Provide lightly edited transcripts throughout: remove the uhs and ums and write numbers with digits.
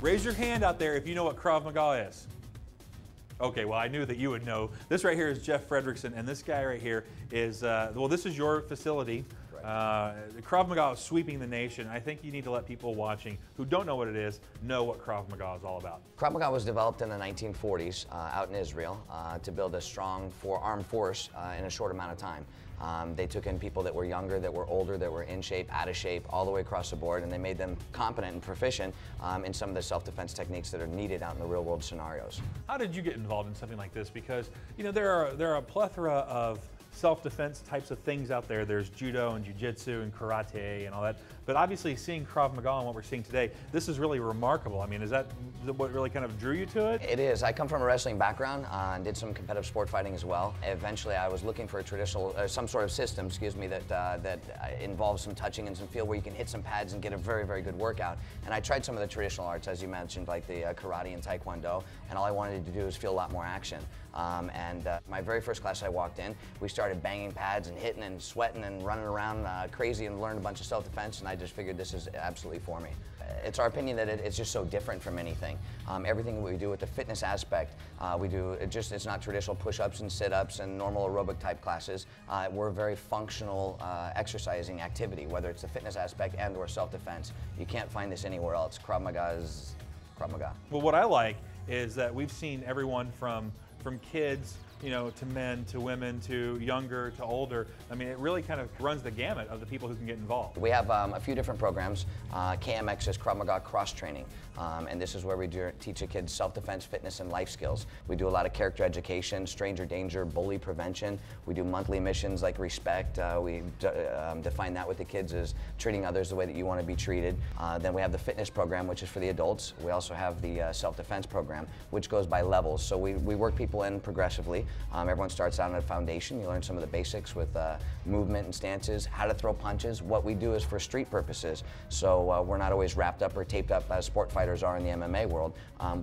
Raise your hand out there if you know what Krav Maga is. Okay, well, I knew that you would know. This right here is Jeff Fredrickson, and this guy right here is, well, this is your facility. Krav Maga is sweeping the nation. I think you need to let people watching who don't know what it is know what Krav Maga is all about. Krav Maga was developed in the 1940s out in Israel to build a strong armed force in a short amount of time. They took in people that were younger, that were older, that were in shape, out of shape, all the way across the board, and they made them competent and proficient in some of the self-defense techniques that are needed out in the real-world scenarios. How did you get involved in something like this? Because, you know, there are a plethora of self-defense types of things out there. There's judo and jiu-jitsu and karate and all that. But obviously seeing Krav Maga and what we're seeing today, this is really remarkable. I mean, is that what really kind of drew you to it? It is. I come from a wrestling background and did some competitive sport fighting as well. Eventually I was looking for a traditional, some sort of system, excuse me, that involves some touching and some feel where you can hit some pads and get a very, very good workout. And I tried some of the traditional arts, as you mentioned, like the karate and taekwondo, and all I wanted to do was feel a lot more action. My very first class I walked in, we started banging pads and hitting and sweating and running around crazy and learned a bunch of self-defense, and I just figured this is absolutely for me. It's our opinion that it's just so different from anything. Everything we do with the fitness aspect, it's not traditional push-ups and sit-ups and normal aerobic type classes. We're a very functional exercising activity, whether it's the fitness aspect and or self-defense. You can't find this anywhere else. Krav Maga is Krav Maga. Well, what I like is that we've seen everyone from kids, you know, to men, to women, to younger, to older. I mean, it really kind of runs the gamut of the people who can get involved. We have a few different programs. KMX is Krav Maga Cross Training, and this is where we teach the kids self-defense, fitness, and life skills. We do a lot of character education, stranger danger, bully prevention. We do monthly missions like respect. We define that with the kids as treating others the way that you want to be treated. Then we have the fitness program, which is for the adults. We also have the self-defense program, which goes by levels. So we work people in progressively. Everyone starts out at a foundation. You learn some of the basics with movement and stances, how to throw punches. What we do is for street purposes. So we're not always wrapped up or taped up as sport fighters are in the MMA world.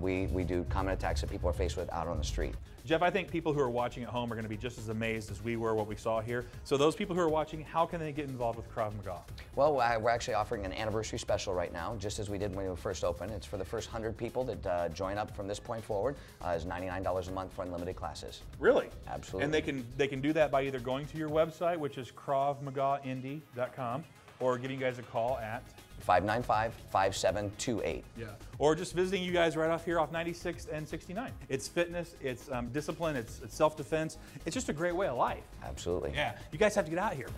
We do common attacks that people are faced with out on the street. Jeff, I think people who are watching at home are going to be just as amazed as we were what we saw here. So those people who are watching, how can they get involved with Krav Maga? Well, we're actually offering an anniversary special right now, just as we did when we first opened. It's for the first 100 people that join up from this point forward. It's $99 a month for unlimited classes. Really? Absolutely. And they can do that by either going to your website, which is KravMagaIndy.com, or giving you guys a call at 595-5728. Yeah. Or just visiting you guys right off here off 96 and 69. It's fitness, it's discipline, it's self-defense. It's just a great way of life. Absolutely. Yeah. You guys have to get out here.